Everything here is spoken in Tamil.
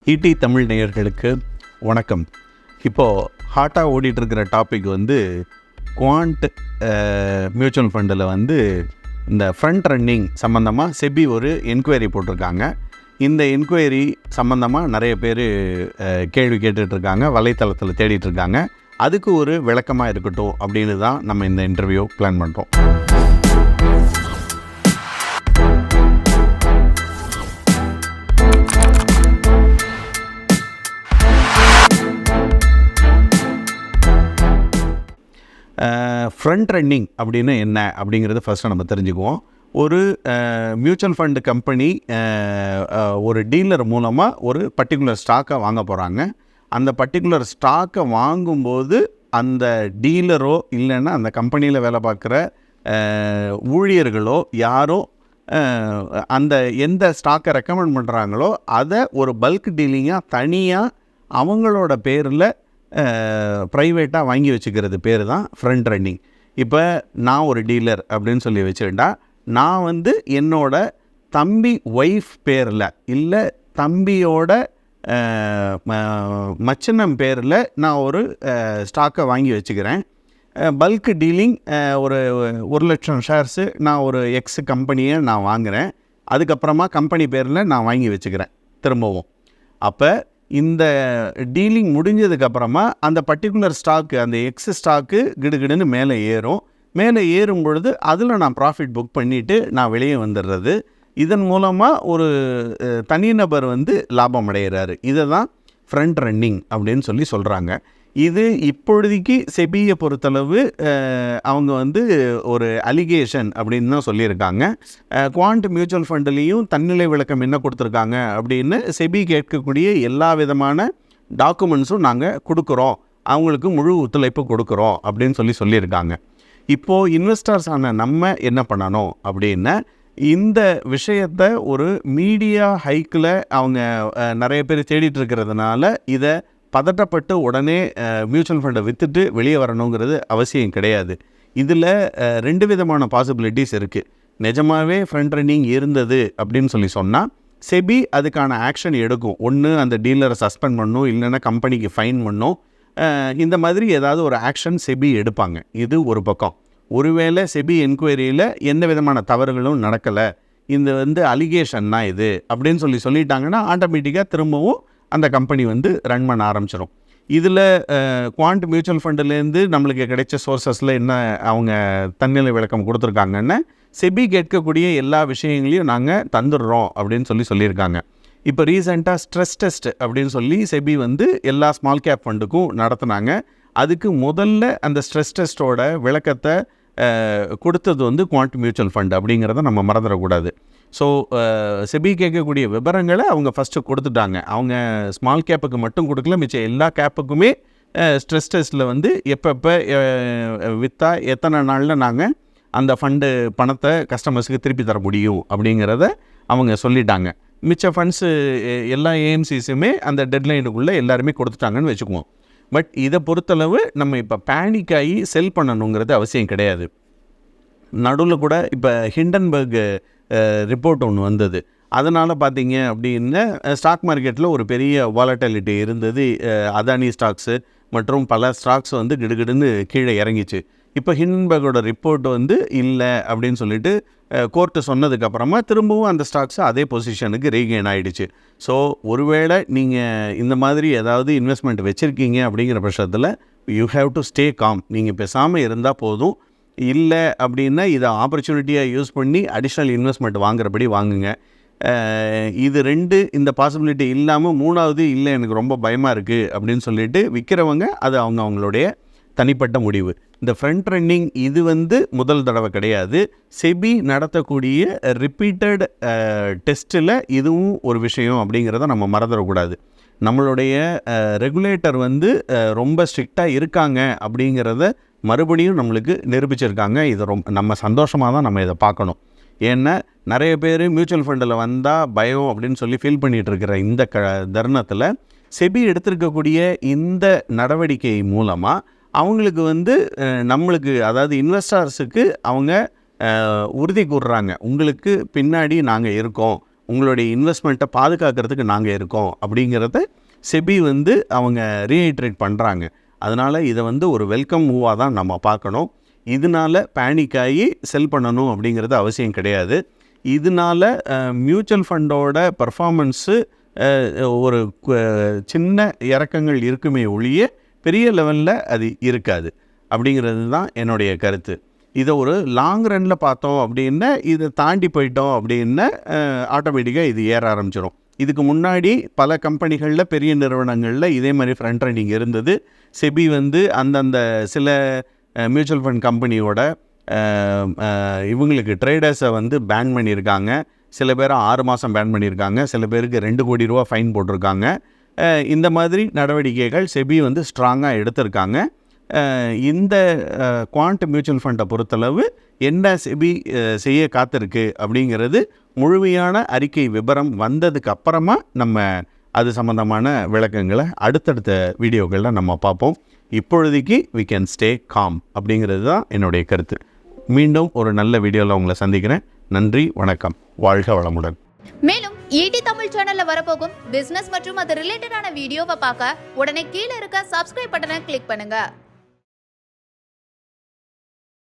ஈடி தமிழ் நேயர்களுக்கு வணக்கம். இப்போது ஹாட்டாக ஓடிட்டுருக்கிற டாபிக் வந்து குவாண்ட் மியூச்சுவல் ஃபண்டில் வந்து இந்த ஃப்ரண்ட் ரன்னிங் சம்மந்தமாக செபி ஒரு என்கொயரி போட்டிருக்காங்க. இந்த என்கொயரி சம்மந்தமாக நிறைய பேர் கேள்வி கேட்டுட்ருக்காங்க, வலைத்தளத்தில் தேடிட்டுருக்காங்க. அதுக்கு ஒரு விளக்கமாக இருக்கட்டும் அப்படின்னு தான் நம்ம இந்த இன்டர்வியூ பிளான் பண்ணுறோம். ஃப்ரண்ட் ரன்னிங் அப்படின்னு என்ன அப்படிங்கிறது ஃபஸ்ட்டு நம்ம தெரிஞ்சுக்குவோம். ஒரு மியூச்சுவல் ஃபண்டு கம்பெனி ஒரு டீலர் மூலமாக ஒரு பர்டிகுலர் ஸ்டாக்கை வாங்க போகிறாங்க. அந்த பர்டிகுலர் ஸ்டாக்கை வாங்கும்போது அந்த டீலரோ இல்லைன்னா அந்த கம்பெனியில் வேலை பார்க்குற ஊழியர்களோ யாரோ அந்த எந்த ஸ்டாக்கை ரெக்கமெண்ட் பண்ணுறாங்களோ அதை ஒரு பல்க் டீலிங்காக தனியாக அவங்களோட பேரில் ப்ரைவேட்டாக வாங்கி வச்சுக்கிறது பேர் தான் ஃப்ரண்ட் ரன்னிங். இப்போ நான் ஒரு டீலர் அப்படின்னு சொல்லி வச்சுக்கிட்டா, நான் வந்து என்னோட தம்பி ஒய்ஃப் பேரில் இல்லை தம்பியோட மச்சினம் பேரில் நான் ஒரு ஸ்டாக்கை வாங்கி வச்சுக்கிறேன். பல்க் டீலிங் ஒரு 1,00,000 ஷேர்ஸு நான் ஒரு எக்ஸ் கம்பெனியை நான் வாங்குகிறேன். அதுக்கப்புறமா கம்பெனி பேரில் நான் வாங்கி வச்சுக்கிறேன் திரும்பவும். அப்போ இந்த டீலிங் முடிஞ்சதுக்கப்புறமா அந்த பர்டிகுலர் ஸ்டாக்கு, அந்த எக்ஸ் ஸ்டாக்கு கிடுகிடுன்னு மேலே ஏறும். மேலே ஏறும் பொழுது அதில் நான் ப்ராஃபிட் புக் பண்ணிவிட்டு நான் வெளியே வந்துடுறது. இதன் மூலமாக ஒரு தனிநபர் வந்து லாபம் அடைகிறாரு. இதை தான் ஃப்ரண்ட் ரன்னிங் அப்படின்னு சொல்லி சொல்கிறாங்க. இது இப்பொழுதைக்கு செபியை பொறுத்தளவு அவங்க வந்து ஒரு அலிகேஷன் அப்படின்னு தான் சொல்லியிருக்காங்க. குவாண்ட் மியூச்சுவல் ஃபண்டுலேயும் தன்னிலை விளக்கம் என்ன கொடுத்துருக்காங்க அப்படின்னு செபி கேட்கக்கூடிய எல்லா விதமான டாக்குமெண்ட்ஸும் நாங்கள் கொடுக்குறோம், அவங்களுக்கு முழு ஒத்துழைப்பு கொடுக்குறோம் அப்படின்னு சொல்லியிருக்காங்க. இப்போது இன்வெஸ்டர்ஸ் ஆன நம்ம என்ன பண்ணணும் அப்படின்னா, இந்த விஷயத்தை ஒரு மீடியா ஹைக்கில் அவங்க நிறைய பேர் தேடிட்டு இருக்கிறதுனால இதை பதட்டப்பட்டு உடனே மியூச்சுவல் ஃபண்டை விற்றுட்டு வெளியே வரணுங்கிறது அவசியம் கிடையாது. இதில் 2 விதமான பாசிபிலிட்டிஸ் இருக்குது. நிஜமாகவே ஃப்ரண்ட் ரன்னிங் இருந்தது அப்படின்னு சொன்னால் செபி அதுக்கான ஆக்ஷன் எடுக்கும். ஒன்று அந்த டீலரை சஸ்பெண்ட் பண்ணும், இல்லைன்னா கம்பெனிக்கு ஃபைன் பண்ணும். இந்த மாதிரி ஏதாவது ஒரு ஆக்ஷன் செபி எடுப்பாங்க. இது ஒரு பக்கம். ஒருவேளை செபி என்கொயரியில் எந்த விதமான தவறுகளும் நடக்கலை, இந்த வந்து அலிகேஷன் தான் இது அப்படின்னு சொல்லிட்டாங்கன்னா ஆட்டோமேட்டிக்காக திரும்பவும் அந்த கம்பெனி வந்து ரன் பண்ண ஆரம்பிச்சிடும். இதில் குவாண்ட் மியூச்சுவல் ஃபண்டுலேருந்து நம்மளுக்கு கிடைச்ச சோர்ஸஸில் என்ன அவங்க தன்னிலை விளக்கம் கொடுத்துருக்காங்கன்னா, செபி கேட்கக்கூடிய எல்லா விஷயங்களையும் நாங்கள் தந்துடுறோம் அப்படின்னு சொல்லியிருக்காங்க. இப்போ ரீசெண்டாக ஸ்ட்ரெஸ் டெஸ்ட் அப்படின்னு செபி வந்து எல்லா ஸ்மால் கேப் ஃபண்டுக்கும் நடத்துனாங்க. அதுக்கு முதல்ல அந்த ஸ்ட்ரெஸ் டெஸ்ட்டோட விளக்கத்தை கொடுத்தது வந்து குவாண்ட் மியூச்சுவல் ஃபண்ட் அப்படிங்கிறத நம்ம மறந்துடக்கூடாது. ஸோ செபி கேட்கக்கூடிய விவரங்களை அவங்க ஃபஸ்ட்டு கொடுத்துட்டாங்க. அவங்க ஸ்மால் கேப்புக்கு மட்டும் கொடுக்கல, மிச்சம் எல்லா கேப்புக்குமே ஸ்ட்ரெஸ் டெஸ்ட்டில் வந்து எப்பப்போ விற்றா எத்தனை நாளில் நாங்கள் அந்த ஃபண்டு பணத்தை கஸ்டமர்ஸுக்கு திருப்பி தர முடியும் அப்படிங்கிறத அவங்க சொல்லிட்டாங்க. மிச்ச ஃபண்ட்ஸு எல்லா ஏஎம்சிஸுமே அந்த டெட்லைனுக்குள்ளே எல்லாருமே கொடுத்துட்டாங்கன்னு வச்சுக்குவோம். பட் இதை பொறுத்தளவு நம்ம இப்போ பேனிக் ஆகி செல் பண்ணணுங்கிறது அவசியம் கிடையாது. நடுவில் கூட இப்போ ஹிண்டன்பர்க் ரிப்போர்ட் ஒன்று வந்தது. அதனால் பார்த்தீங்க அப்படின்னா ஸ்டாக் மார்க்கெட்டில் ஒரு பெரிய வாலட்டிலிட்டி இருந்தது. அதானி ஸ்டாக்ஸு மற்றும் பல ஸ்டாக்ஸ் வந்து கிடுகிடுன்னு கீழே இறங்கிச்சு. இப்போ ஹிண்டன்பர்கோட ரிப்போர்ட் வந்து இல்லை அப்படின்னு சொல்லிட்டு கோர்ட்டு சொன்னதுக்கப்புறமா திரும்பவும் அந்த ஸ்டாக்ஸ் அதே பொசிஷனுக்கு ரீகெயின் ஆகிடுச்சு. ஸோ ஒருவேளை நீங்கள் இந்த மாதிரி ஏதாவது இன்வெஸ்ட்மெண்ட் வச்சுருக்கீங்க அப்படிங்கிற பட்சத்தில் you have to stay com. நீங்கள் பேசாமல் இருந்தால் போதும். இல்லை அப்படின்னா இதை ஆப்பர்ச்சுனிட்டியாக யூஸ் பண்ணி அடிஷ்னல் இன்வெஸ்ட்மெண்ட் வாங்குறபடி வாங்குங்க. இது 2 இந்த பாசிபிலிட்டி இல்லாமல் 3வது இல்லை எனக்கு ரொம்ப பயமாக இருக்குது அப்படின்னு சொல்லிட்டு விற்கிறவங்க அது அவங்களுடைய தனிப்பட்ட முடிவு. இந்த ஃப்ரண்ட் ரன்னிங் இது வந்து முதல் தடவை கிடையாது. செபி நடத்தக்கூடிய ரிப்பீட்டட் டெஸ்ட்டில் இதுவும் ஒரு விஷயம் அப்படிங்கிறத நம்ம மறந்துடக்கூடாது. நம்மளுடைய ரெகுலேட்டர் வந்து ரொம்ப ஸ்ட்ரிக்டாக இருக்காங்க அப்படிங்கிறத மறுபடியும் நம்மளுக்கு நிரூபிச்சிருக்காங்க. இது நம்ம சந்தோஷமாக தான் நம்ம இதை பார்க்கணும். ஏன்னா நிறைய பேர் மியூச்சுவல் ஃபண்டில் வந்தால் பயம் அப்படின்னு ஃபீல் பண்ணிகிட்டு இருக்கிற இந்த தருணத்தில் செபி எடுத்திருக்கக்கூடிய இந்த நடவடிக்கை மூலமாக அவங்களுக்கு வந்து நம்மளுக்கு, அதாவது இன்வெஸ்டர்ஸுக்கு அவங்க உறுதி கூறுறாங்க, உங்களுக்கு பின்னாடி நாங்கள் இருக்கோம், உங்களுடைய இன்வெஸ்ட்மெண்ட்டை பாதுகாக்கிறதுக்கு நாங்கள் இருக்கோம் அப்படிங்கிறத செபி வந்து அவங்க ரீஇட்ரேட் பண்ணுறாங்க. அதனால் இதை வந்து ஒரு வெல்கம் மூவாக தான் நம்ம பார்க்கணும். இதனால் பேனிக் ஆகி செல் பண்ணணும் அப்படிங்கிறது அவசியம் கிடையாது. இதனால் மியூச்சுவல் ஃபண்டோட பர்ஃபார்மன்ஸு ஒரு சின்ன இறக்கங்கள் இருக்குமே ஒழிய பெரிய லெவலில் அது இருக்காது அப்படிங்கிறது தான் என்னுடைய கருத்து. இதை ஒரு லாங் ரனில் பார்த்தோம் அப்படின்னா இதை தாண்டி போயிட்டோம் அப்படின்னா ஆட்டோமேட்டிக்காக இது ஏற ஆரம்பிச்சிடும். இதுக்கு முன்னாடி பல கம்பெனிகளில் பெரிய நிறுவனங்களில் இதே மாதிரி ஃப்ரண்ட் ரன்னிங் இருந்தது. செபி வந்து அந்தந்த சில மியூச்சுவல் ஃபண்ட் கம்பெனியோட இவங்களுக்கு ட்ரேடர்ஸை வந்து பேன் பண்ணியிருக்காங்க. சில பேரை 6 மாதம் பேன் பண்ணியிருக்காங்க. சில பேருக்கு 2 கோடி ரூபா ஃபைன் போட்டிருக்காங்க. இந்த மாதிரி நடவடிக்கைகள் செபி வந்து ஸ்ட்ராங்காக எடுத்திருக்காங்க. இந்த குவாண்ட் மியூச்சுவல் ஃபண்டை பொறுத்தளவு என்ன செபி செய்ய காத்திருக்கு அப்படிங்கிறது முழுமையான அறிக்கை விபரம் வந்ததுக்கு அப்புறமா நம்ம அது சம்மந்தமான விளக்கங்களை அடுத்தடுத்த வீடியோக்களில் நம்ம பார்ப்போம். இப்பொழுதைக்கு we can stay calm அப்படிங்கிறது தான் என்னுடைய கருத்து. மீண்டும் ஒரு நல்ல வீடியோவில் உங்களை சந்திக்கிறேன். நன்றி, வணக்கம், வாழ்க வளமுடன். மேலும் ஈடி தமிழ் சேனல்ல வரப்போகும் பிசினஸ் மற்றும் அது ரிலேட்டடான வீடியோவை பார்க்க உடனே கீழே இருக்க சப்ஸ்கிரைப் பட்டனை கிளிக் பண்ணுங்க.